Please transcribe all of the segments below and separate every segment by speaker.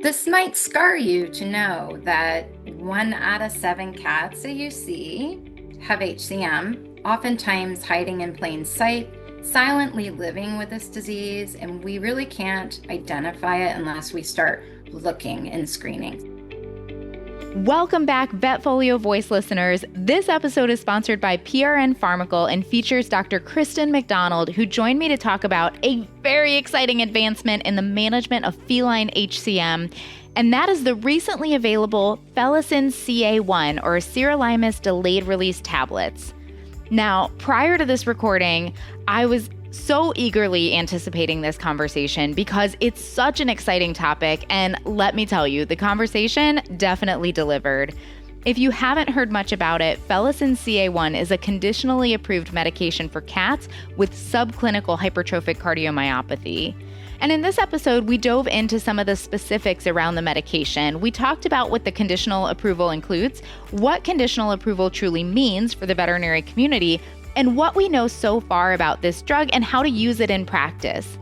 Speaker 1: This might scar you to know that 1 out of 7 cats that you see have HCM, oftentimes hiding in plain sight, silently living with this disease, and we really can't identify it unless we start looking and screening.
Speaker 2: Welcome back, Vetfolio Voice listeners. This episode is sponsored by PRN Pharmacal and features Dr. Kristen McDonald, who joined me to talk about a very exciting advancement in the management of feline HCM, and that is the recently available Felicin CA1, or sirolimus delayed release tablets. Now, prior to this recording, I was so eagerly anticipating this conversation because it's such an exciting topic, and let me tell you, the conversation definitely delivered. If you haven't heard much about it, Felicin CA1 is a conditionally approved medication for cats with subclinical hypertrophic cardiomyopathy. And in this episode, we dove into some of the specifics around the medication. We talked about what the conditional approval includes, what conditional approval truly means for the veterinary community, and what we know so far about this drug and how to use it in practice.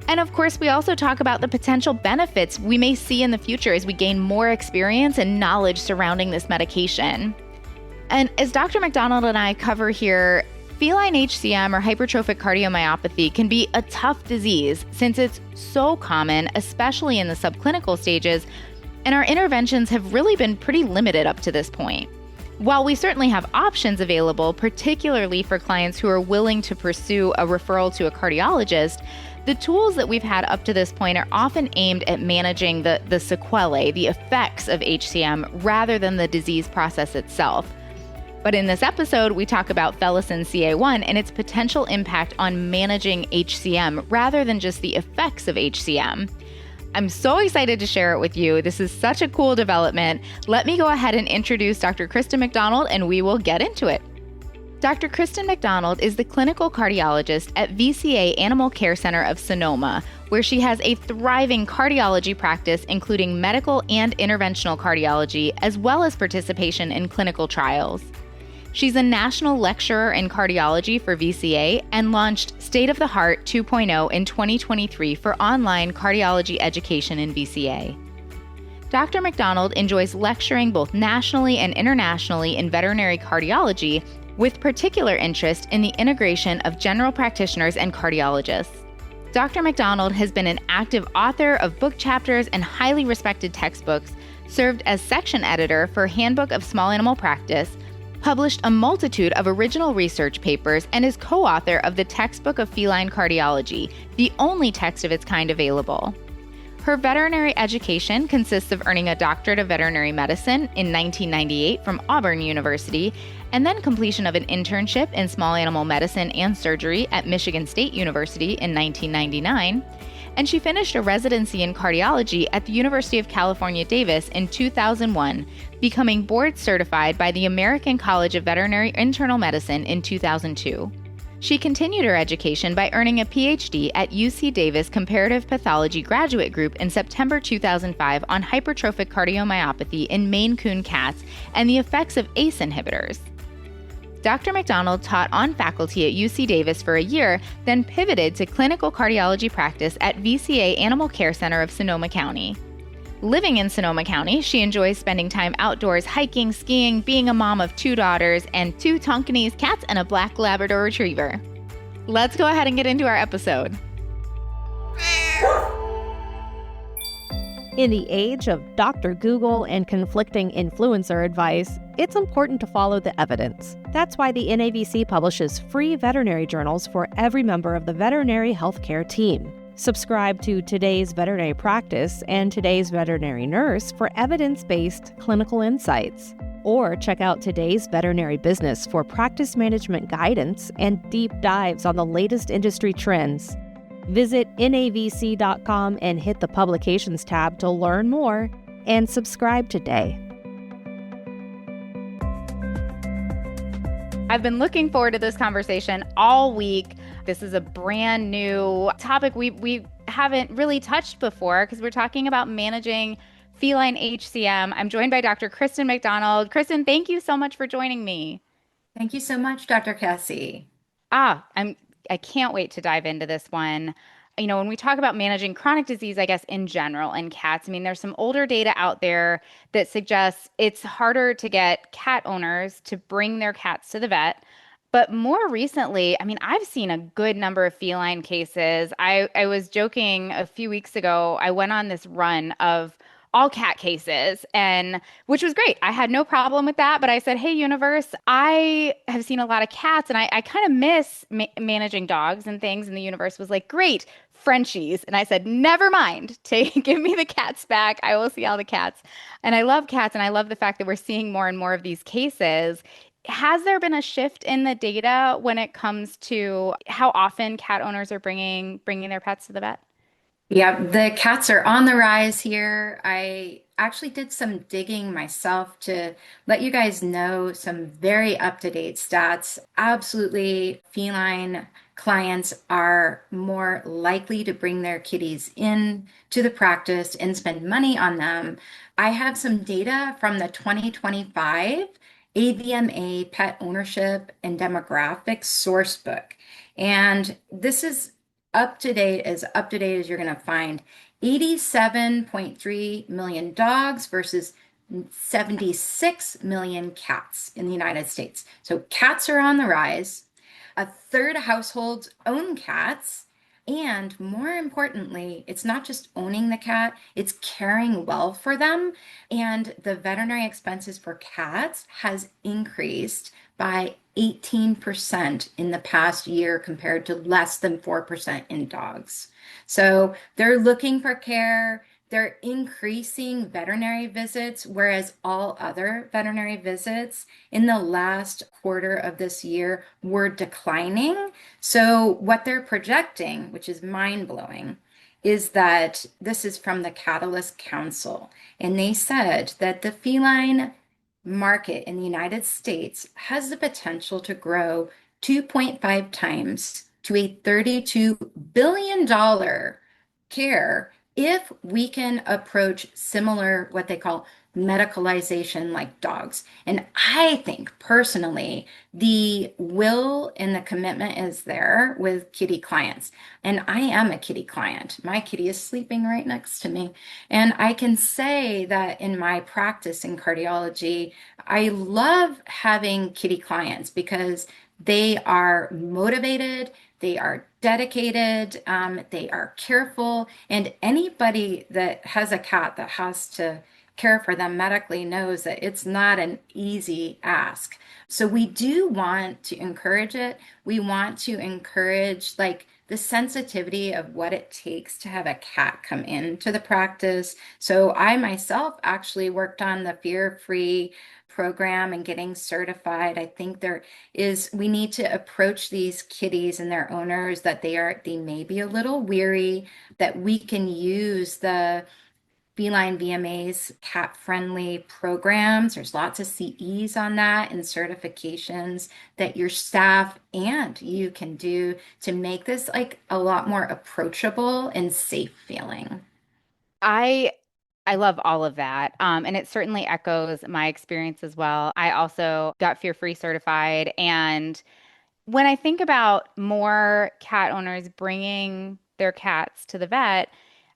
Speaker 2: And of course, we also talk about the potential benefits we may see in the future as we gain more experience and knowledge surrounding this medication. And as Dr. McDonald and I cover here, feline HCM, or hypertrophic cardiomyopathy, can be a tough disease since it's so common, especially in the subclinical stages, and our interventions have really been pretty limited up to this point. While we certainly have options available, particularly for clients who are willing to pursue a referral to a cardiologist, the tools that we've had up to this point are often aimed at managing the sequelae, the effects of HCM, rather than the disease process itself. But in this episode, we talk about Felicin CA1 and its potential impact on managing HCM rather than just the effects of HCM. I'm so excited to share it with you. This is such a cool development. Let me go ahead and introduce Dr. Kristen McDonald, and we will get into it. Dr. Kristen McDonald is the clinical cardiologist at VCA Animal Care Center of Sonoma, where she has a thriving cardiology practice, including medical and interventional cardiology, as well as participation in clinical trials. She's a national lecturer in cardiology for VCA and launched State of the Heart 2.0 in 2023 for online cardiology education in VCA. Dr. McDonald enjoys lecturing both nationally and internationally in veterinary cardiology, with particular interest in the integration of general practitioners and cardiologists. Dr. McDonald has been an active author of book chapters and highly respected textbooks, served as section editor for Handbook of Small Animal Practice, published a multitude of original research papers, and is co-author of the Textbook of Feline Cardiology, the only text of its kind available. Her veterinary education consists of earning a doctorate of veterinary medicine in 1998 from Auburn University, and then completion of an internship in small animal medicine and surgery at Michigan State University in 1999, and she finished a residency in cardiology at the University of California, Davis in 2001, becoming board certified by the American College of Veterinary Internal Medicine in 2002. She continued her education by earning a PhD at UC Davis Comparative Pathology Graduate Group in September 2005 on hypertrophic cardiomyopathy in Maine Coon cats and the effects of ACE inhibitors. Dr. McDonald taught on faculty at UC Davis for a year, then pivoted to clinical cardiology practice at VCA Animal Care Center of Sonoma County. Living in Sonoma County, she enjoys spending time outdoors hiking, skiing, being a mom of 2 daughters, and 2 Tonkinese cats and a black Labrador Retriever. Let's go ahead and get into our episode.
Speaker 3: In the age of Dr. Google and conflicting influencer advice, it's important to follow the evidence. That's why the NAVC publishes free veterinary journals for every member of the veterinary healthcare team. Subscribe to Today's Veterinary Practice and Today's Veterinary Nurse for evidence-based clinical insights. Or check out Today's Veterinary Business for practice management guidance and deep dives on the latest industry trends. Visit navc.com and hit the Publications tab to learn more and subscribe today.
Speaker 2: I've been looking forward to this conversation all week. This is a brand new topic we haven't really touched before because we're talking about managing feline HCM. I'm joined by Dr. Kristen McDonald. Kristen, thank you so much for joining me.
Speaker 1: Thank you so much, Dr. Cassie.
Speaker 2: I can't wait to dive into this one. when we talk about managing chronic disease, I guess in general in cats, I mean, there's some older data out there that suggests it's harder to get cat owners to bring their cats to the vet. But more recently, I mean, I've seen a good number of feline cases. I was joking a few weeks ago, I went on this run of all cat cases, and which was great. I had no problem with that. But I said, hey, universe, I have seen a lot of cats and I kind of miss managing dogs and things. And the universe was like, great, Frenchies. And I said, never mind. Give me the cats back. I will see all the cats. And I love cats and I love the fact that we're seeing more and more of these cases. Has there been a shift in the data when it comes to how often cat owners are bringing their pets to the vet?
Speaker 1: Yeah, the cats are on the rise here. I actually did some digging myself to let you guys know some very up-to-date stats. Absolutely, feline clients are more likely to bring their kitties in to the practice and spend money on them. I have some data from the 2025 AVMA Pet Ownership and Demographics Sourcebook. And this is up to date as you're going to find. 87.3 million dogs versus 76 million cats in the United States. So cats are on the rise. A third of households own cats. And more importantly, it's not just owning the cat, it's caring well for them. And the veterinary expenses for cats has increased by 18% in the past year compared to less than 4% in dogs. So they're looking for care. They're increasing veterinary visits, whereas all other veterinary visits in the last quarter of this year were declining. So, what they're projecting, which is mind blowing, is that this is from the Catalyst Council. And they said that the feline market in the United States has the potential to grow 2.5 times to a $32 billion care if we can approach similar, what they call medicalization like dogs. And I think personally, the will and the commitment is there with kitty clients. And I am a kitty client. My kitty is sleeping right next to me. And I can say that in my practice in cardiology, I love having kitty clients because they are motivated, they are dedicated, they are careful, and anybody that has a cat that has to care for them medically knows that it's not an easy ask. So we do want to encourage it. We want to encourage like the sensitivity of what it takes to have a cat come into the practice. So I myself actually worked on the fear-free program and getting certified. I think we need to approach these kitties and their owners that they may be a little weary, that we can use the Feline VMA's cat-friendly programs. There's lots of CEs on that and certifications that your staff and you can do to make this like a lot more approachable and safe feeling.
Speaker 2: I I love all of that. And it certainly echoes my experience as well. I also got Fear Free certified. And when I think about more cat owners bringing their cats to the vet,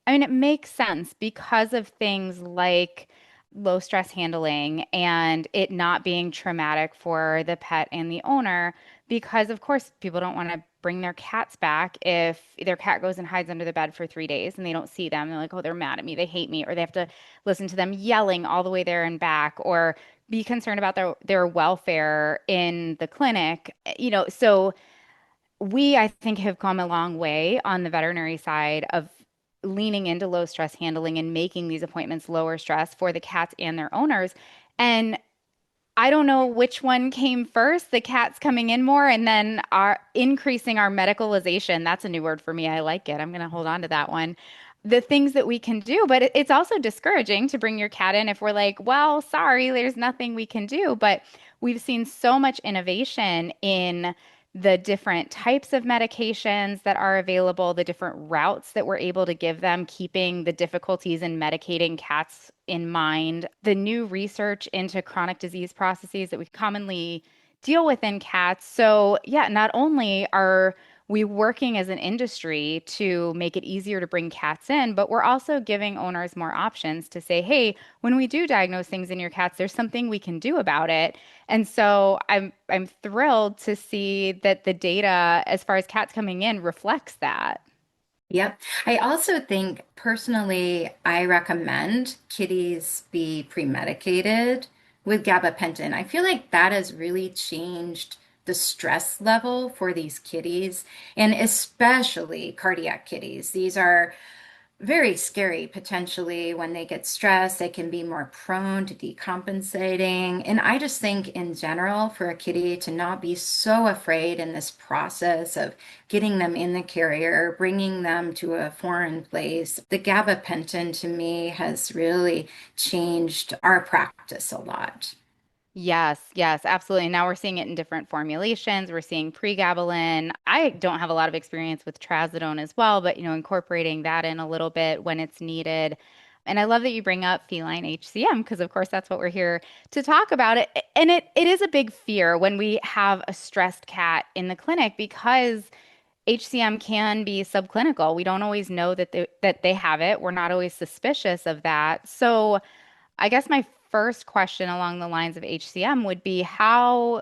Speaker 2: I mean, it makes sense because of things like low stress handling and it not being traumatic for the pet and the owner. Because, of course, people don't want to bring their cats back if their cat goes and hides under the bed for 3 days and they don't see them. They're like, oh, they're mad at me. They hate me. Or they have to listen to them yelling all the way there and back, or be concerned about their welfare in the clinic. So I think, have come a long way on the veterinary side of leaning into low stress handling and making these appointments lower stress for the cats and their owners. And I don't know which one came first, the cats coming in more and then our increasing our medicalization. That's a new word for me. I like it. I'm going to hold on to that one. The things that we can do, but it's also discouraging to bring your cat in if we're like, well, sorry, there's nothing we can do. But we've seen so much innovation in the different types of medications that are available, the different routes that we're able to give them, keeping the difficulties in medicating cats in mind, the new research into chronic disease processes that we commonly deal with in cats. So, yeah, not only are we working as an industry to make it easier to bring cats in, but we're also giving owners more options to say, hey, when we do diagnose things in your cats, there's something we can do about it. And so I'm thrilled to see that the data as far as cats coming in reflects that.
Speaker 1: Yep. I also think personally, I recommend kitties be pre-medicated with gabapentin. I feel like that has really changed the stress level for these kitties, and especially cardiac kitties. These are very scary potentially when they get stressed. They can be more prone to decompensating. And I just think in general for a kitty to not be so afraid in this process of getting them in the carrier, bringing them to a foreign place. The gabapentin to me has really changed our practice a lot.
Speaker 2: Yes, yes, absolutely. Now we're seeing it in different formulations. We're seeing pregabalin. I don't have a lot of experience with trazodone as well, but incorporating that in a little bit when it's needed. And I love that you bring up feline HCM because of course that's what we're here to talk about it. And it is a big fear when we have a stressed cat in the clinic because HCM can be subclinical. We don't always know that they have it. We're not always suspicious of that. So I guess my first question along the lines of HCM would be how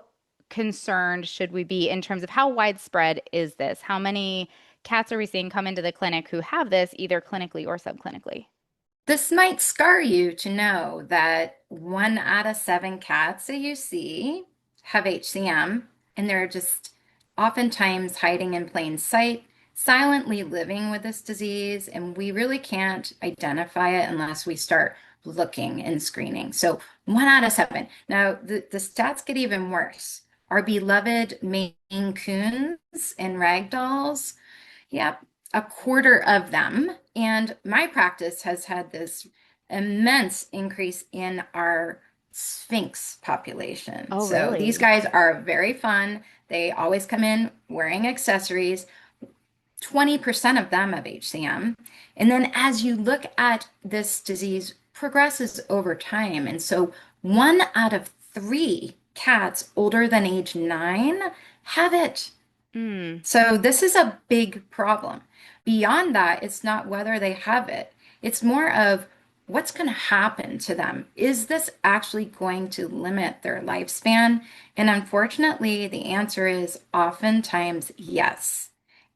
Speaker 2: concerned should we be in terms of how widespread is this? How many cats are we seeing come into the clinic who have this either clinically or subclinically?
Speaker 1: This might scar you to know that 1 out of 7 cats that you see have HCM, and they're just oftentimes hiding in plain sight, silently living with this disease, and we really can't identify it unless we start looking and screening. So 1 out of 7. Now, the stats get even worse. Our beloved Maine Coons and Ragdolls, yep, a quarter of them. And my practice has had this immense increase in our Sphinx population.
Speaker 2: Oh,
Speaker 1: So these
Speaker 2: really?
Speaker 1: guys are very fun. They always come in wearing accessories. 20% of them have HCM. And then as you look at this disease progresses over time. And so 1 out of 3 cats older than age 9 have it.
Speaker 2: Mm.
Speaker 1: So this is a big problem. Beyond that, it's not whether they have it. It's more of what's going to happen to them. Is this actually going to limit their lifespan? And unfortunately, the answer is oftentimes yes.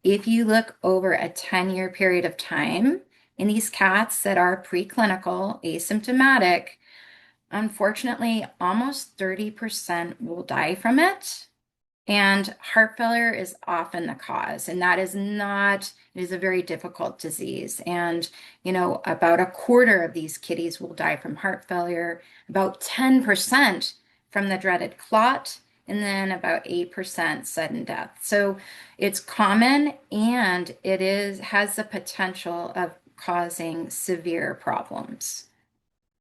Speaker 1: If you look over a 10-year period of time in these cats that are preclinical, asymptomatic, unfortunately, almost 30% will die from it. And heart failure is often the cause, and that is not, it is a very difficult disease. And, about a quarter of these kitties will die from heart failure, about 10% from the dreaded clot, and then about 8% sudden death. So it's common and has the potential of causing severe problems.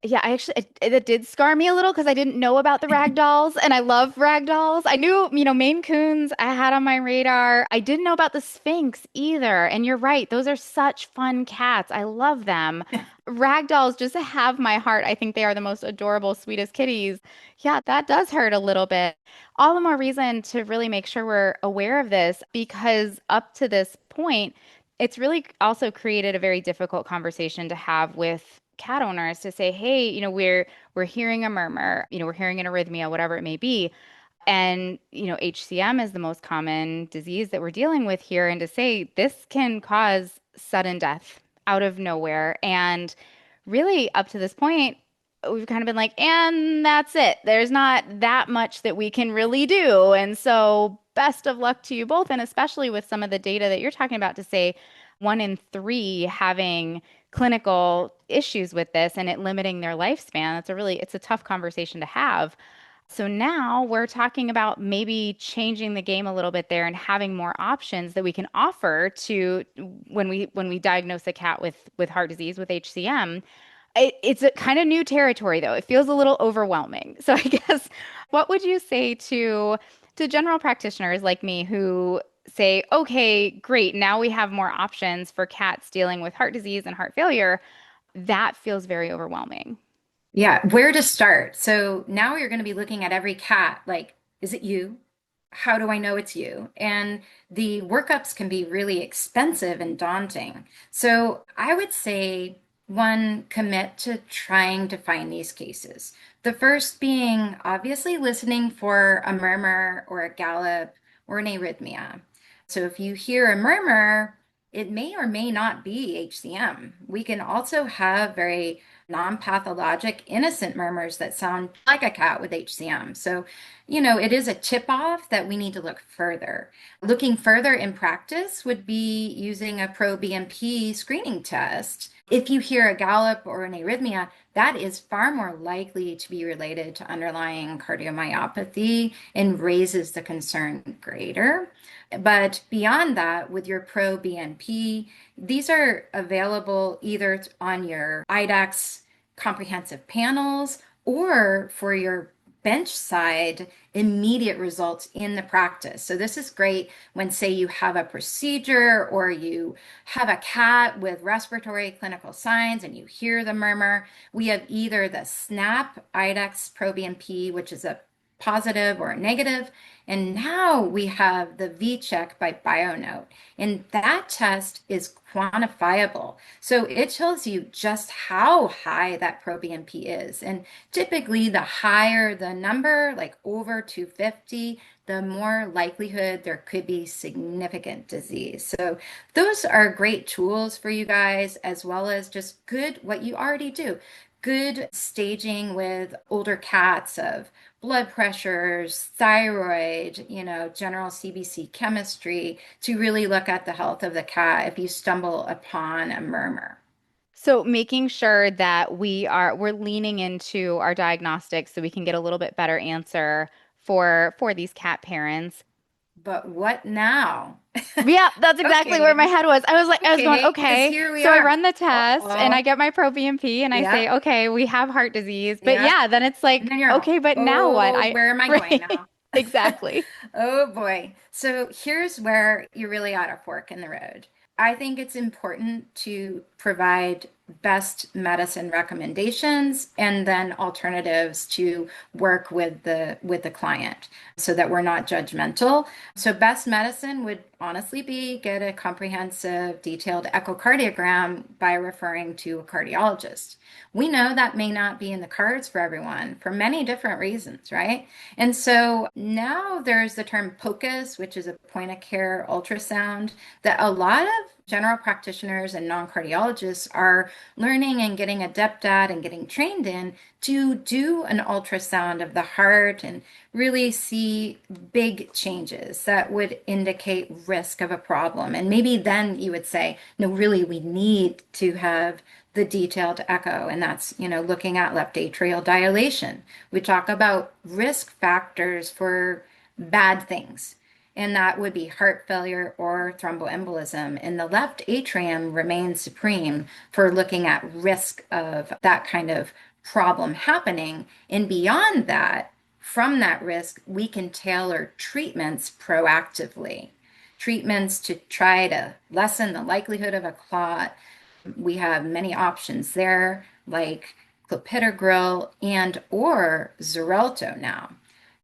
Speaker 2: Yeah, I actually it did scar me a little because I didn't know about the rag dolls, and I love rag dolls. I knew, Maine Coons I had on my radar. I didn't know about the Sphinx either. And you're right, those are such fun cats. I love them. Rag dolls just have my heart. I think they are the most adorable, sweetest kitties. Yeah, that does hurt a little bit. All the more reason to really make sure we're aware of this because up to this point, it's really also created a very difficult conversation to have with cat owners to say, hey, we're hearing a murmur, we're hearing an arrhythmia, whatever it may be. And, HCM is the most common disease that we're dealing with here. And to say this can cause sudden death out of nowhere. And really, up to this point, we've kind of been like, and that's it. There's not that much that we can really do. And so, best of luck to you both. And especially with some of the data that you're talking about to say 1 in 3 having clinical issues with this and it limiting their lifespan. It's a tough conversation to have. So now we're talking about maybe changing the game a little bit there and having more options that we can offer to when we diagnose a cat with heart disease with HCM. It's a kind of new territory though. It feels a little overwhelming. So I guess what would you say to general practitioners like me who say, okay, great, now we have more options for cats dealing with heart disease and heart failure? That feels very overwhelming.
Speaker 1: Yeah, where to start? So now you're going to be looking at every cat like, is it you? how do I know it's you? And the workups can be really expensive and daunting. So I would say one, commit to trying to find these cases. The first being obviously listening for a murmur or a gallop or an arrhythmia. So if you hear a murmur, it may or may not be HCM. We can also have very non-pathologic innocent murmurs that sound like a cat with HCM. So, it is a tip off that we need to look further. Looking further in practice would be using a pro BNP screening test. If you hear a gallop or an arrhythmia, that is far more likely to be related to underlying cardiomyopathy and raises the concern greater. But beyond that, with your Pro BNP, these are available either on your IDEX comprehensive panels or for your bench side immediate results in the practice. So this is great when, say, you have a procedure or you have a cat with respiratory clinical signs and you hear the murmur. We have either the SNAP IDEX ProBNP, which is a positive or a negative, and now we have the V-check by BioNote, and that test is quantifiable. So it tells you just how high that proBNP is. And typically, the higher the number, like over 250, the more likelihood there could be significant disease. So those are great tools for you guys, as well as just good, what you already do. Good staging with older cats of blood pressures, thyroid, general CBC chemistry to really look at the health of the cat if you stumble upon a murmur.
Speaker 2: So making sure that we're leaning into our diagnostics so we can get a little bit better answer for these cat parents.
Speaker 1: But what now?
Speaker 2: Yeah, that's exactly where my
Speaker 1: Okay,
Speaker 2: head was. I was going,
Speaker 1: okay, because
Speaker 2: okay.
Speaker 1: here we
Speaker 2: So I
Speaker 1: are.
Speaker 2: run the test and I
Speaker 1: Uh-oh.
Speaker 2: get my pro BNP and I say,
Speaker 1: Yeah,
Speaker 2: okay, we have heart disease. But
Speaker 1: yeah.
Speaker 2: yeah, then it's
Speaker 1: And
Speaker 2: like,
Speaker 1: then you're,
Speaker 2: okay, but now what?
Speaker 1: oh, where am I going
Speaker 2: Right.
Speaker 1: now?
Speaker 2: Exactly.
Speaker 1: Oh boy. So here's where you're really at a fork in the road. I think it's important to provide best medicine recommendations and then alternatives to work with the client so that we're not judgmental. So best medicine would honestly be get a comprehensive detailed echocardiogram by referring to a cardiologist. We know that may not be in the cards for everyone for many different reasons, right? And so now there's the term POCUS, which is a point of care ultrasound that a lot of general practitioners and non-cardiologists are learning and getting adept at and getting trained in to do an ultrasound of the heart and really see big changes that would indicate risk of a problem. And maybe then you would say, no, really, we need to have the detailed echo, and that's, looking at left atrial dilation. We talk about risk factors for bad things, and that would be heart failure or thromboembolism. And the left atrium remains supreme for looking at risk of that kind of problem happening. And beyond that, from that risk, we can tailor treatments proactively. Treatments to try to lessen the likelihood of a clot. We have many options there, like clopidogrel and or Xarelto now.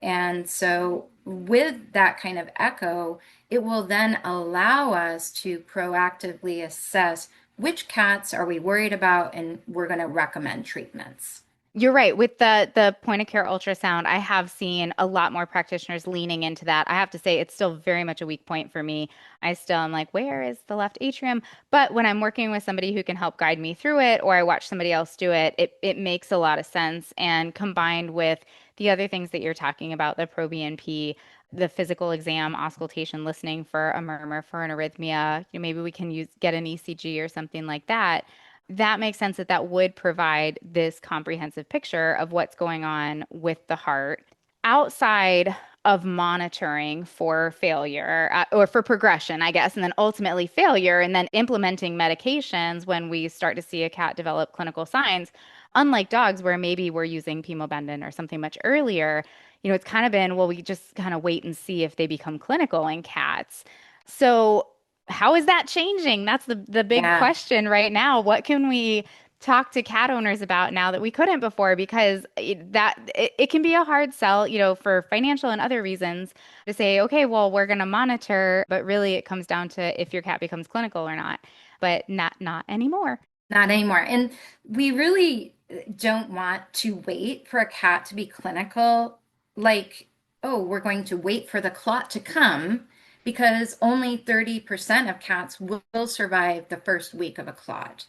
Speaker 1: And so with that kind of echo, it will then allow us to proactively assess which cats are we worried about and we're going to recommend treatments.
Speaker 2: You're right. With the point of care ultrasound, I have seen a lot more practitioners leaning into that. I have to say it's still very much a weak point for me. I still am like, where is the left atrium? But when I'm working with somebody who can help guide me through it, or I watch somebody else do it, it makes a lot of sense. And combined with the other things that you're talking about, the proBNP, the physical exam, auscultation, listening for a murmur, for an arrhythmia, maybe we can get an ECG or something like that. That makes sense that that would provide this comprehensive picture of what's going on with the heart outside of monitoring for failure or for progression, I guess, and then ultimately failure, and then implementing medications when we start to see a cat develop clinical signs. Unlike dogs, where maybe we're using pimobendan or something much earlier, it's kind of been, well, we just kind of wait and see if they become clinical in cats. So how is that changing? That's the big
Speaker 1: Yeah.
Speaker 2: question right now. What can we talk to cat owners about now that we couldn't before because it can be a hard sell, for financial and other reasons to say, okay, well, we're going to monitor, but really it comes down to if your cat becomes clinical or not, but not anymore.
Speaker 1: Not anymore. And we really don't want to wait for a cat to be clinical, like, oh, we're going to wait for the clot to come because only 30% of cats will survive the first week of a clot.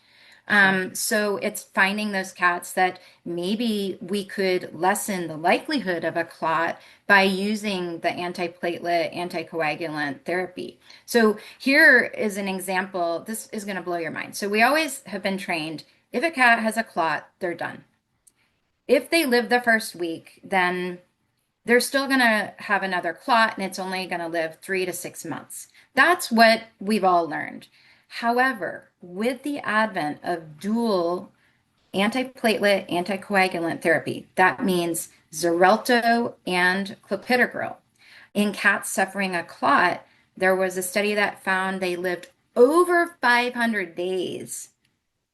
Speaker 2: Sure.
Speaker 1: So it's finding those cats that maybe we could lessen the likelihood of a clot by using the antiplatelet, anticoagulant therapy. So here is an example. This is going to blow your mind. So we always have been trained, if a cat has a clot, they're done. If they live the first week, then they're still going to have another clot and it's only going to live 3 to 6 months. That's what we've all learned. However, with the advent of dual antiplatelet, anticoagulant therapy, that means Xarelto and clopidogrel, in cats suffering a clot, there was a study that found they lived over 500 days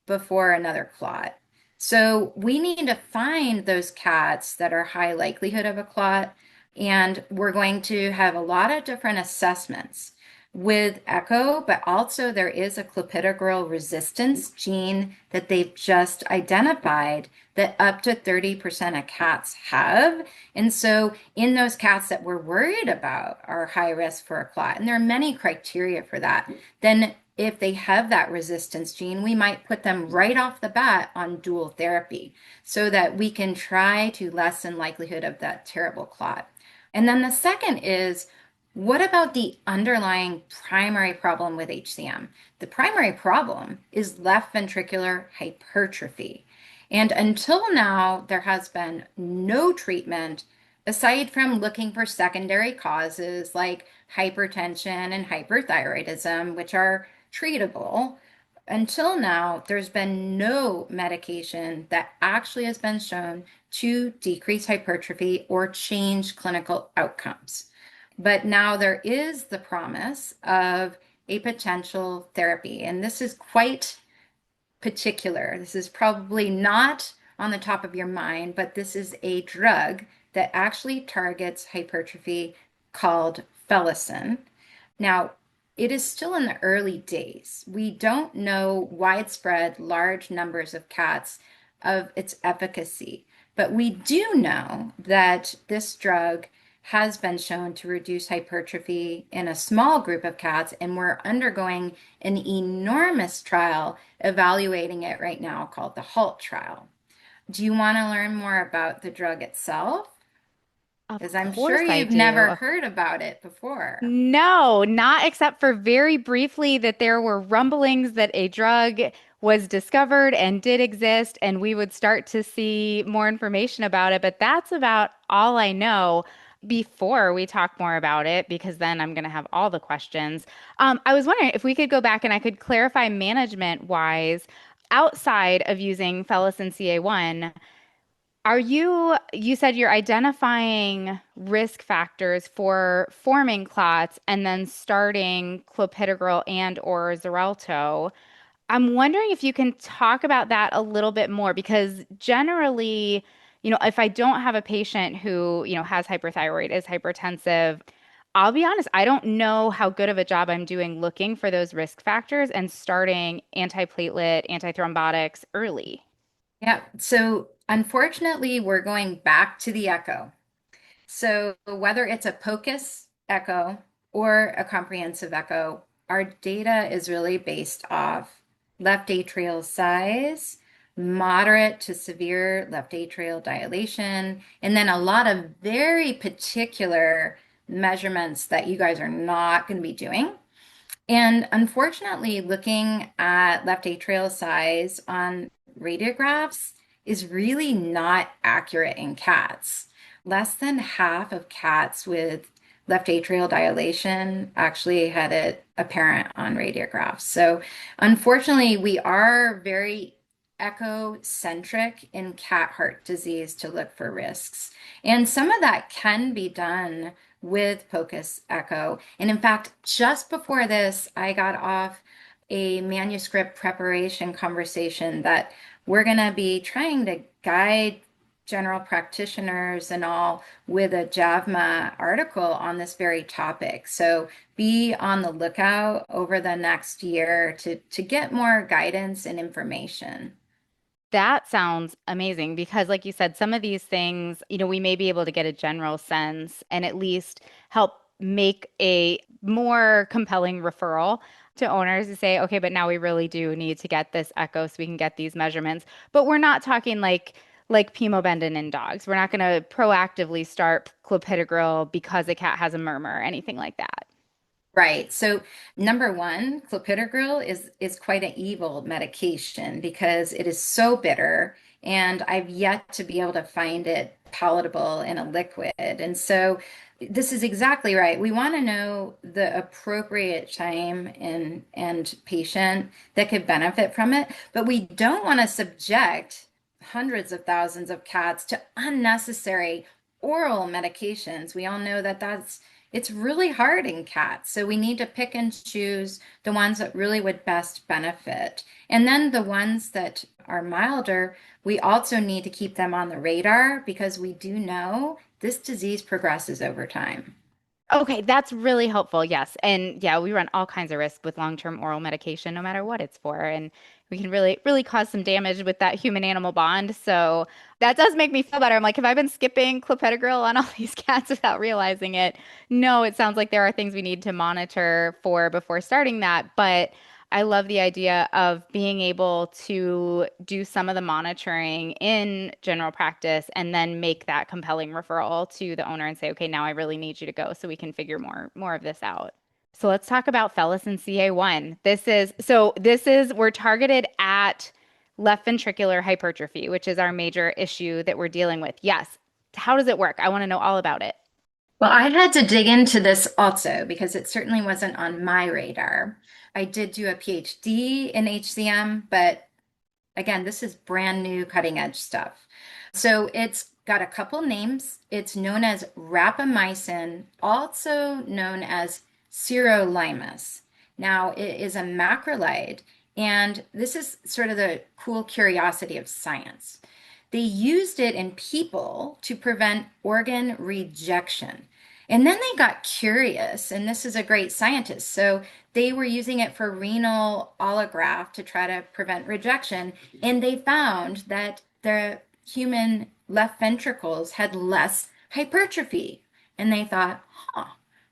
Speaker 1: before another clot. So we need to find those cats that are high likelihood of a clot, and we're going to have a lot of different assessments with echo, but also there is a clopidogrel resistance gene that they've just identified that up to 30% of cats have. And so in those cats that we're worried about are high risk for a clot, and there are many criteria for that, then if they have that resistance gene, we might put them right off the bat on dual therapy so that we can try to lessen likelihood of that terrible clot. And then the second is, what about the underlying primary problem with HCM? The primary problem is left ventricular hypertrophy. And until now, there has been no treatment aside from looking for secondary causes like hypertension and hyperthyroidism, which are treatable. Until now, there's been no medication that actually has been shown to decrease hypertrophy or change clinical outcomes. But now there is the promise of a potential therapy, and this is quite particular. This is probably not on the top of your mind, but this is a drug that actually targets hypertrophy called Felicin. Now, it is still in the early days. We don't know widespread large numbers of cats of its efficacy, but we do know that this drug has been shown to reduce hypertrophy in a small group of cats, and we're undergoing an enormous trial evaluating it right now called the HALT trial. Do you want to learn more about the drug itself?
Speaker 2: Of
Speaker 1: Because I'm sure
Speaker 2: course I
Speaker 1: you've never
Speaker 2: do.
Speaker 1: heard about it before.
Speaker 2: No, not except for very briefly that there were rumblings that a drug was discovered and did exist, and we would start to see more information about it. But that's about all I know before we talk more about it, because then I'm going to have all the questions. I was wondering if we could go back and I could clarify management wise, outside of using Felicin CA1. You said you're identifying risk factors for forming clots and then starting clopidogrel and or Xarelto. I'm wondering if you can talk about that a little bit more because generally, if I don't have a patient who, has hyperthyroid, is hypertensive, I'll be honest, I don't know how good of a job I'm doing looking for those risk factors and starting antiplatelet, antithrombotics early.
Speaker 1: Yeah, so unfortunately, we're going back to the echo. So whether it's a POCUS echo or a comprehensive echo, our data is really based off left atrial size, moderate to severe left atrial dilation, and then a lot of very particular measurements that you guys are not going to be doing. And unfortunately, looking at left atrial size on radiographs is really not accurate in cats. Less than half of cats with left atrial dilation actually had it apparent on radiographs. So unfortunately, we are very echo-centric in cat heart disease to look for risks. And some of that can be done with POCUS echo. And in fact, just before this, I got off a manuscript preparation conversation that we're going to be trying to guide general practitioners and all with a JAVMA article on this very topic. So be on the lookout over the next year to get more guidance and information.
Speaker 2: That sounds amazing because, like you said, some of these things, we may be able to get a general sense and at least help make a more compelling referral to owners to say, okay, but now we really do need to get this echo so we can get these measurements. But we're not talking like pemobendin in dogs. We're not going to proactively start clopidogrel because a cat has a murmur or anything like that.
Speaker 1: Right. So number one, clopidogrel is quite an evil medication because it is so bitter, and I've yet to be able to find it palatable in a liquid. And so this is exactly right. We want to know the appropriate time and patient that could benefit from it, but we don't want to subject hundreds of thousands of cats to unnecessary oral medications. We all know that it's really hard in cats. So we need to pick and choose the ones that really would best benefit. And then the ones that are milder, we also need to keep them on the radar because we do know this disease progresses over time.
Speaker 2: Okay, that's really helpful. Yes. And yeah, we run all kinds of risks with long-term oral medication, no matter what it's for. And we can really, really cause some damage with that human-animal bond. So that does make me feel better. I'm like, have I been skipping clopidogrel on all these cats without realizing it? No, it sounds like there are things we need to monitor for before starting that. But I love the idea of being able to do some of the monitoring in general practice and then make that compelling referral to the owner and say, okay, now I really need you to go so we can figure more of this out. So let's talk about Felicin CA1. This is we're targeted at left ventricular hypertrophy, which is our major issue that we're dealing with. Yes. How does it work? I want to know all about it.
Speaker 1: Well, I had to dig into this also because it certainly wasn't on my radar. I did do a PhD in HCM, but again, this is brand new cutting edge stuff. So it's got a couple names. It's known as rapamycin, also known as sirolimus. Now, it is a macrolide, and this is sort of the cool curiosity of science. They used it in people to prevent organ rejection. And then they got curious, and this is a great scientist. So they were using it for renal allograft to try to prevent rejection. And they found that the human left ventricles had less hypertrophy. And they thought, huh,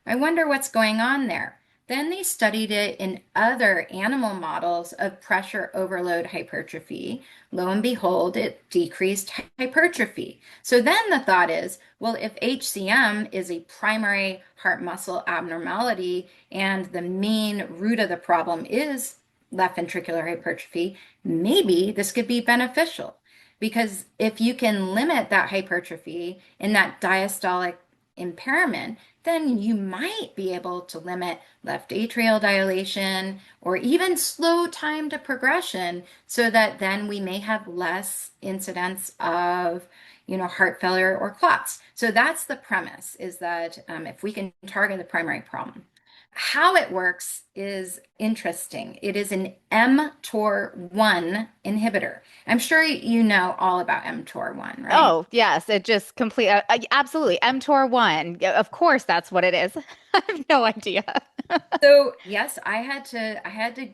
Speaker 1: I wonder what's going on there. Then they studied it in other animal models of pressure overload hypertrophy. Lo and behold, it decreased hypertrophy. So then the thought is, well, if HCM is a primary heart muscle abnormality and the main root of the problem is left ventricular hypertrophy, maybe this could be beneficial. Because if you can limit that hypertrophy and that diastolic impairment, then you might be able to limit left atrial dilation or even slow time to progression so that then we may have less incidence of heart failure or clots. So that's the premise, is that if we can target the primary problem. How it works is interesting. It is an mTOR1 inhibitor. I'm sure you know all about mTOR1, right?
Speaker 2: Oh, yes, it just complete absolutely mTOR 1. Yeah, of course that's what it is. I have no idea.
Speaker 1: So yes, I had to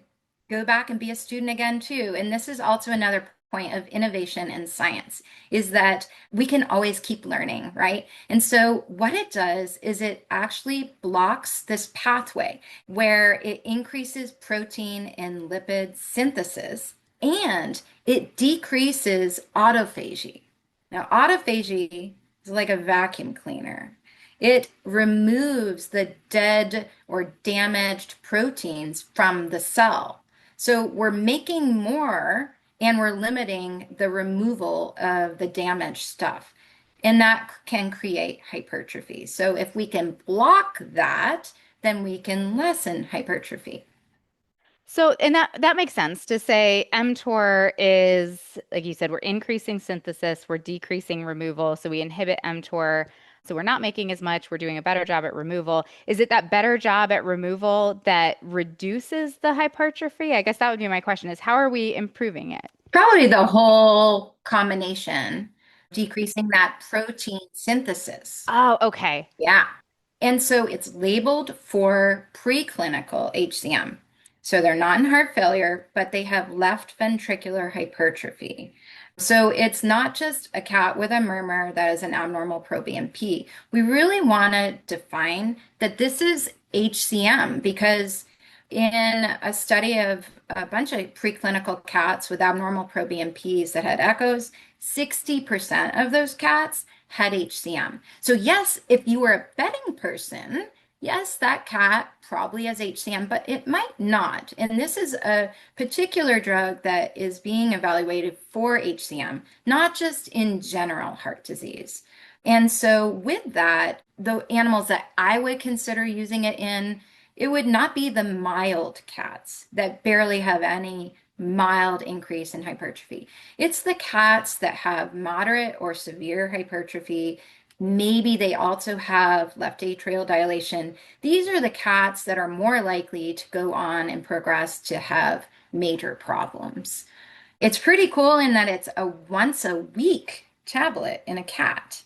Speaker 1: go back and be a student again too. And this is also another point of innovation in science, is that we can always keep learning, right? And so what it does is it actually blocks this pathway where it increases protein and lipid synthesis, and it decreases autophagy. Now, autophagy is like a vacuum cleaner. It removes the dead or damaged proteins from the cell. So we're making more and we're limiting the removal of the damaged stuff. And that can create hypertrophy. So if we can block that, then we can lessen hypertrophy.
Speaker 2: So, and that makes sense to say mTOR is, like you said, we're increasing synthesis, we're decreasing removal. So we inhibit mTOR. So we're not making as much, we're doing a better job at removal. Is it that better job at removal that reduces the hypertrophy? I guess that would be my question, is how are we improving it?
Speaker 1: Probably the whole combination, decreasing that protein synthesis.
Speaker 2: Oh, okay.
Speaker 1: Yeah. And so it's labeled for preclinical HCM. So they're not in heart failure, but they have left ventricular hypertrophy. So it's not just a cat with a murmur that is an abnormal proBNP. We really want to define that this is HCM because in a study of a bunch of preclinical cats with abnormal proBNPs that had echoes, 60% of those cats had HCM. So, yes, if you were a betting person, yes, that cat probably has HCM, but it might not. And this is a particular drug that is being evaluated for HCM, not just in general heart disease. And so, with that, the animals that I would consider using it in, it would not be the mild cats that barely have any mild increase in hypertrophy. It's the cats that have moderate or severe hypertrophy. Maybe they also have left atrial dilation. These are the cats that are more likely to go on and progress to have major problems. It's pretty cool in that it's a once a week tablet in a cat.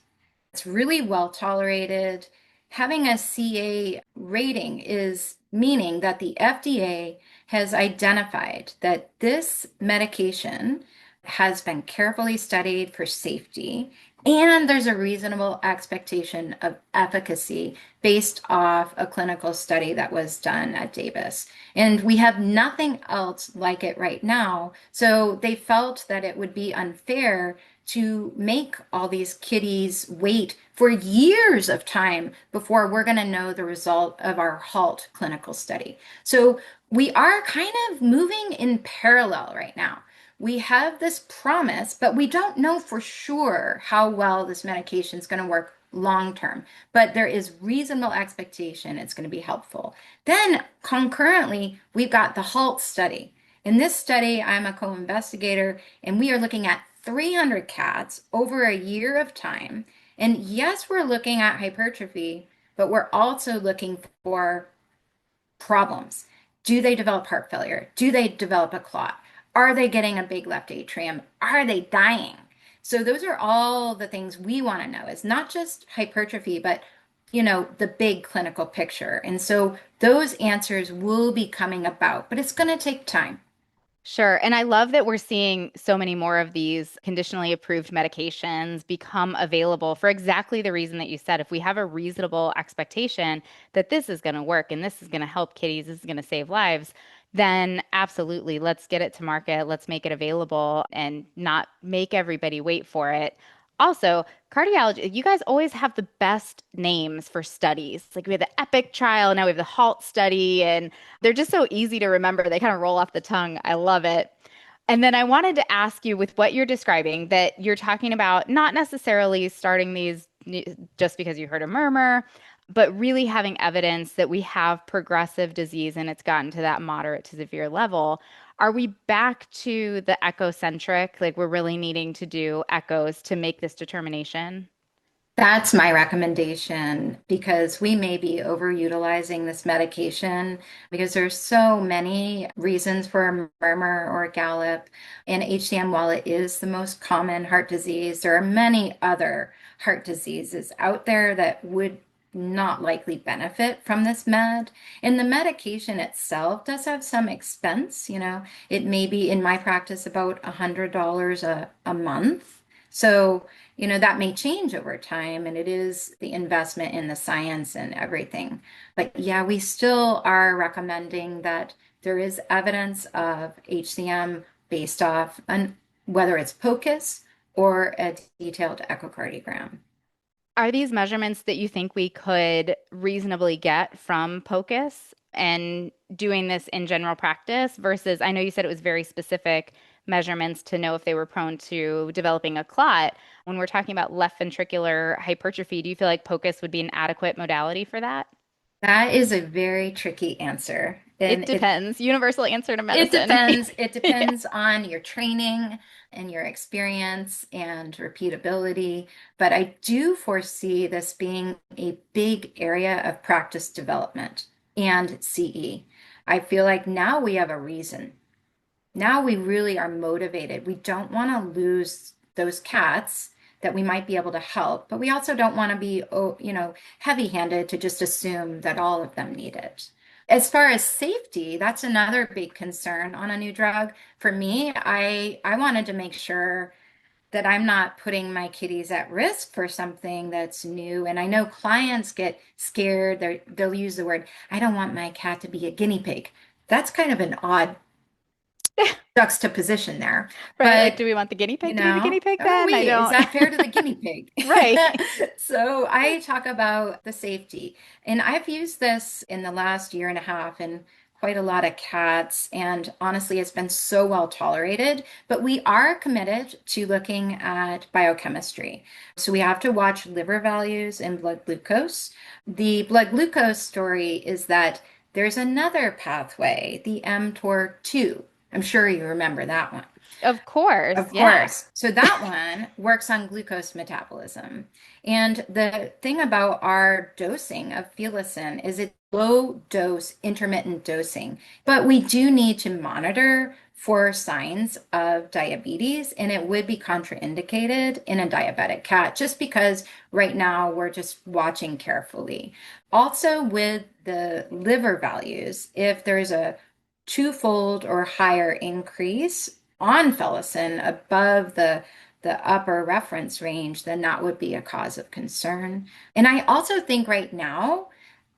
Speaker 1: It's really well tolerated. Having a CA rating is meaning that the FDA has identified that this medication has been carefully studied for safety, and there's a reasonable expectation of efficacy based off a clinical study that was done at Davis. And we have nothing else like it right now. So they felt that it would be unfair to make all these kitties wait for years of time before we're going to know the result of our HALT clinical study. So we are kind of moving in parallel right now. We have this promise, but we don't know for sure how well this medication is going to work long term. But there is reasonable expectation it's going to be helpful. Then concurrently, we've got the HALT study. In this study, I'm a co-investigator, and we are looking at 300 cats over a year of time. And yes, we're looking at hypertrophy, but we're also looking for problems. Do they develop heart failure? Do they develop a clot? Are they getting a big left atrium? Are they dying? So those are all the things we want to know. It's not just hypertrophy, but the big clinical picture. And so those answers will be coming about, but it's going to take time.
Speaker 2: Sure. And I love that we're seeing so many more of these conditionally approved medications become available for exactly the reason that you said. If we have a reasonable expectation that this is going to work and this is going to help kitties, this is going to save lives, then absolutely, let's get it to market. Let's make it available and not make everybody wait for it. Also, cardiology, you guys always have the best names for studies. Like we have the EPIC trial, now we have the HALT study, and they're just so easy to remember. They kind of roll off the tongue. I love it. And then I wanted to ask you with what you're describing that you're talking about not necessarily starting these just because you heard a murmur, but really having evidence that we have progressive disease and it's gotten to that moderate to severe level. Are we back to the echocentric? Like we're really needing to do echoes to make this determination?
Speaker 1: That's my recommendation because we may be overutilizing this medication because there's so many reasons for a murmur or a gallop. And HCM, while it is the most common heart disease, there are many other heart diseases out there that would not likely benefit from this med. And the medication itself does have some expense. It may be in my practice about $100 a month. So that may change over time, and it is the investment in the science and everything. But yeah, we still are recommending that there is evidence of HCM based off on whether it's POCUS or a detailed echocardiogram.
Speaker 2: Are these measurements that you think we could reasonably get from POCUS and doing this in general practice versus I know you said it was very specific measurements to know if they were prone to developing a clot. When we're talking about left ventricular hypertrophy, do you feel like POCUS would be an adequate modality for that?
Speaker 1: That is a very tricky answer.
Speaker 2: It
Speaker 1: And
Speaker 2: depends. Universal answer to
Speaker 1: it
Speaker 2: medicine.
Speaker 1: depends. It
Speaker 2: Yeah.
Speaker 1: depends on your training and your experience and repeatability. But I do foresee this being a big area of practice development and CE. I feel like now we have a reason. Now we really are motivated. We don't want to lose those cats that we might be able to help, but we also don't want to be, oh, heavy-handed to just assume that all of them need it. As far as safety, that's another big concern on a new drug. For me, I wanted to make sure that I'm not putting my kitties at risk for something that's new. And I know clients get scared. They'll use the word, I don't want my cat to be a guinea pig. That's kind of an odd juxtaposition there.
Speaker 2: Right? Like,
Speaker 1: But,
Speaker 2: do we want the guinea pig to be the guinea pig
Speaker 1: oh,
Speaker 2: then? I
Speaker 1: wait, is
Speaker 2: don't.
Speaker 1: that fair to the guinea pig?
Speaker 2: Right.
Speaker 1: So I talk about the safety. And I've used this in the last year and a half in quite a lot of cats. And honestly, it's been so well tolerated. But we are committed to looking at biochemistry. So we have to watch liver values and blood glucose. The blood glucose story is that there's another pathway, the mTOR2. I'm sure you remember that one.
Speaker 2: Of course.
Speaker 1: Of
Speaker 2: Yeah.
Speaker 1: course. So that one works on glucose metabolism. And the thing about our dosing of Felicin is it's low dose intermittent dosing. But we do need to monitor for signs of diabetes, and it would be contraindicated in a diabetic cat just because right now we're just watching carefully. Also, with the liver values, if there's a twofold or higher increase on Felicin above the upper reference range, then that would be a cause of concern. And I also think right now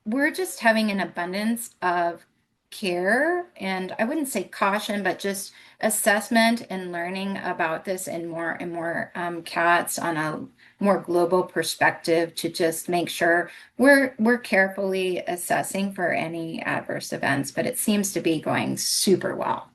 Speaker 1: we're just having an abundance of care, and I wouldn't say caution, but just assessment and learning about this in more and more cats on a more global perspective to just make sure we're carefully assessing for any adverse events. But it seems to be going super well.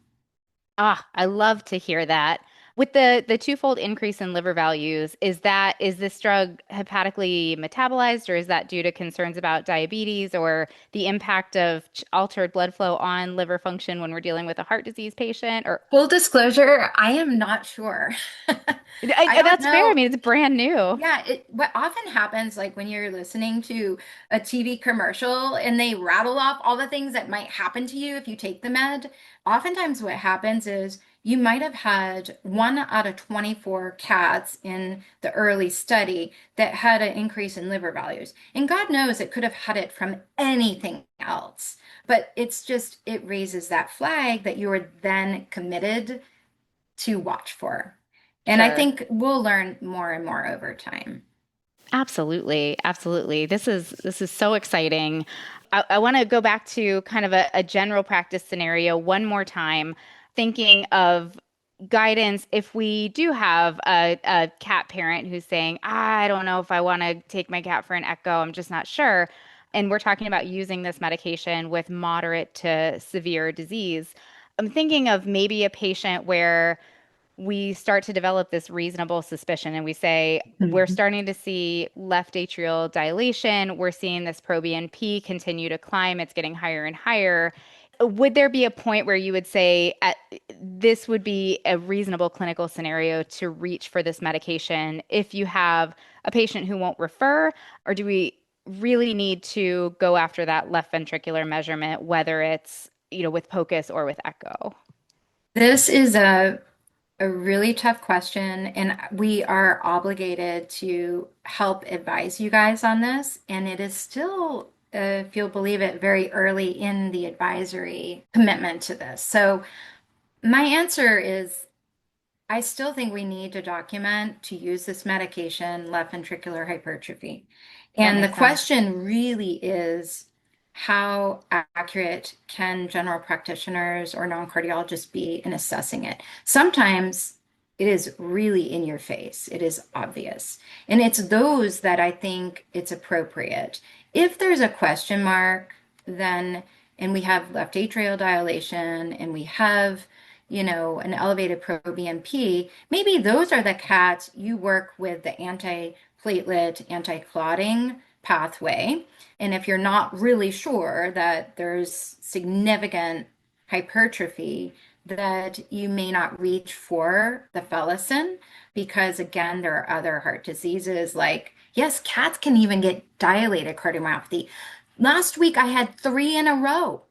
Speaker 2: Ah, I love to hear that. With the twofold increase in liver values, is this drug hepatically metabolized, or is that due to concerns about diabetes or the impact of altered blood flow on liver function when we're dealing with a heart disease patient? Or
Speaker 1: Full disclosure, I am not sure. I don't
Speaker 2: that's fair. I
Speaker 1: know.
Speaker 2: mean, it's brand new.
Speaker 1: Yeah, what often happens, like when you're listening to a TV commercial and they rattle off all the things that might happen to you if you take the med, oftentimes what happens is you might have had 1 out of 24 cats in the early study that had an increase in liver values. And God knows it could have had it from anything else. But it's just, it raises that flag that you are then committed to watch for. And I
Speaker 2: Sure.
Speaker 1: think we'll learn more and more over time.
Speaker 2: Absolutely. Absolutely. This is so exciting. I want to go back to kind of a general practice scenario one more time, thinking of guidance if we do have a cat parent who's saying, I don't know if I want to take my cat for an echo, I'm just not sure. And we're talking about using this medication with moderate to severe disease. I'm thinking of maybe a patient where we start to develop this reasonable suspicion and we say, we're
Speaker 1: Mhm.
Speaker 2: starting to see left atrial dilation. We're seeing this proBNP continue to climb. It's getting higher and higher. Would there be a point where you would say this would be a reasonable clinical scenario to reach for this medication if you have a patient who won't refer, or do we really need to go after that left ventricular measurement, whether it's, with POCUS or with echo?
Speaker 1: This is a really tough question, and we are obligated to help advise you guys on this. And it is still, if you'll believe it, very early in the advisory commitment to this. So, my answer is I still think we need to document to use this medication, left ventricular hypertrophy.
Speaker 2: That
Speaker 1: And the
Speaker 2: makes sense.
Speaker 1: question really is how accurate can general practitioners or non-cardiologists be in assessing it? Sometimes it is really in your face, it is obvious. And it's those that I think it's appropriate. If there's a question mark, then, and we have left atrial dilation and we have an elevated proBNP, maybe those are the cats you work with the antiplatelet, anti-clotting pathway. And if you're not really sure that there's significant hypertrophy, that you may not reach for the Felicin because, again, there are other heart diseases like, yes, cats can even get dilated cardiomyopathy. Last week I had 3 in a row.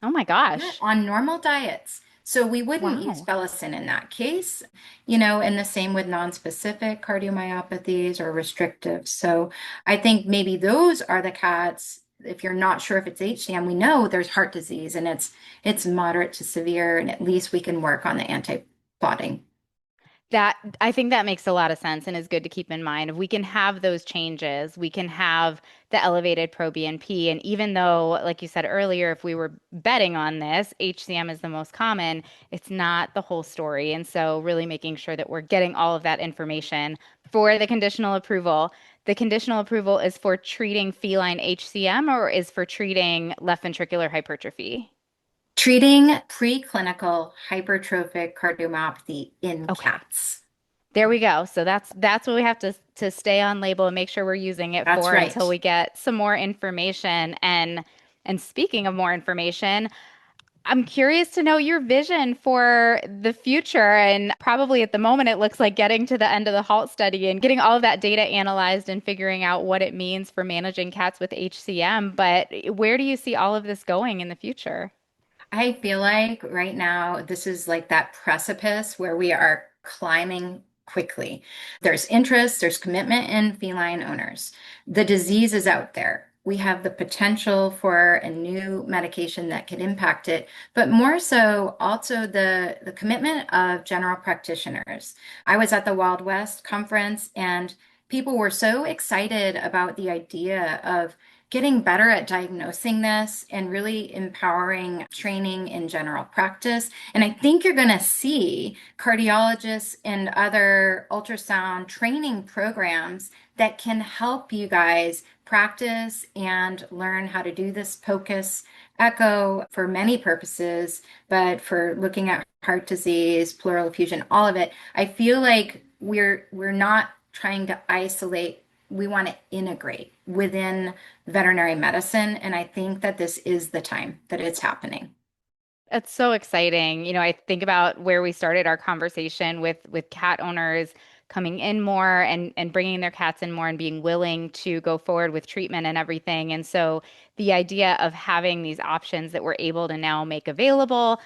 Speaker 2: Oh my
Speaker 1: Yeah,
Speaker 2: gosh.
Speaker 1: on normal diets. So we wouldn't use
Speaker 3: Wow.
Speaker 1: Felicin in that case, and the same with nonspecific cardiomyopathies or restrictive. So I think maybe those are the cats. If you're not sure if it's HCM, we know there's heart disease and it's moderate to severe, and at least we can work on the anti-clotting.
Speaker 2: That I think that makes a lot of sense and is good to keep in mind. If we can have those changes, we can have the elevated proBNP. And even though, like you said earlier, if we were betting on this, HCM is the most common, it's not the whole story. And so really making sure that we're getting all of that information for the conditional approval. The conditional approval is for treating feline HCM or is for treating left ventricular hypertrophy?
Speaker 1: Treating preclinical hypertrophic cardiomyopathy in
Speaker 2: Okay.
Speaker 1: cats.
Speaker 2: There we go. So that's what we have to stay on label and make sure we're using it
Speaker 1: That's
Speaker 2: for until
Speaker 1: right.
Speaker 2: we get some more information. And speaking of more information, I'm curious to know your vision for the future. And probably at the moment, it looks like getting to the end of the HALT study and getting all of that data analyzed and figuring out what it means for managing cats with HCM. But where do you see all of this going in the future?
Speaker 1: I feel like right now this is like that precipice where we are climbing quickly. There's interest, there's commitment in feline owners. The disease is out there. We have the potential for a new medication that could impact it, but more so also the commitment of general practitioners. I was at the Wild West conference and people were so excited about the idea of getting better at diagnosing this and really empowering training in general practice. And I think you're going to see cardiologists and other ultrasound training programs that can help you guys practice and learn how to do this POCUS echo for many purposes, but for looking at heart disease, pleural effusion, all of it. I feel like we're not trying to isolate, we want to integrate within veterinary medicine. And I think that this is the time that it's happening.
Speaker 2: It's so exciting. I think about where we started our conversation with cat owners coming in more and bringing their cats in more and being willing to go forward with treatment and everything. And so the idea of having these options that we're able to now make available,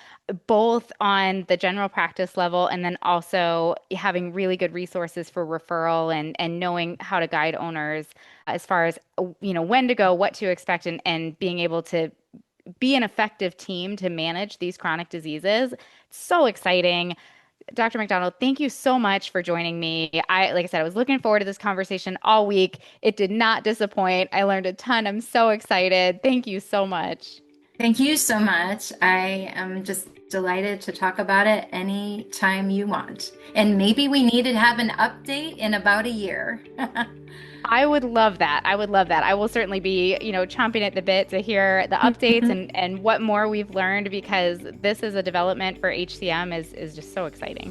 Speaker 2: both on the general practice level and then also having really good resources for referral and knowing how to guide owners as far as when to go, what to expect, and being able to be an effective team to manage these chronic diseases. So exciting. Dr. McDonald, thank you so much for joining me. Like I said, I was looking forward to this conversation all week. It did not disappoint. I learned a ton. I'm so excited. Thank you so much.
Speaker 1: Thank you so much. I am just delighted to talk about it anytime you want. And maybe we need to have an update in about a year.
Speaker 2: I would love that. I would love that. I will certainly be, chomping at the bit to hear the updates and what more we've learned because this is a development for HCM is just so exciting.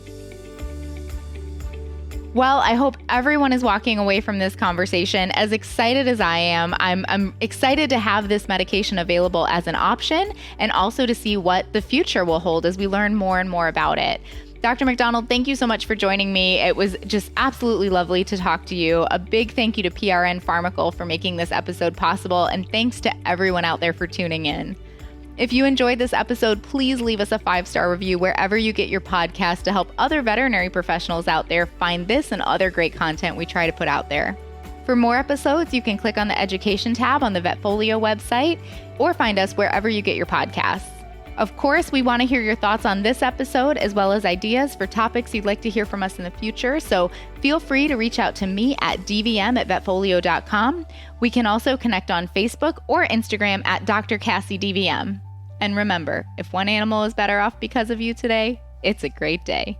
Speaker 2: Well, I hope everyone is walking away from this conversation as excited as I am. I'm excited to have this medication available as an option and also to see what the future will hold as we learn more and more about it. Dr. McDonald, thank you so much for joining me. It was just absolutely lovely to talk to you. A big thank you to PRN Pharmacal for making this episode possible, and thanks to everyone out there for tuning in. If you enjoyed this episode, please leave us a 5-star review wherever you get your podcast to help other veterinary professionals out there find this and other great content we try to put out there. For more episodes, you can click on the Education tab on the Vetfolio website or find us wherever you get your podcasts. Of course, we want to hear your thoughts on this episode as well as ideas for topics you'd like to hear from us in the future, so feel free to reach out to me at dvm@vetfolio.com. We can also connect on Facebook or Instagram at Dr. Cassie DVM. And remember, if one animal is better off because of you today, it's a great day.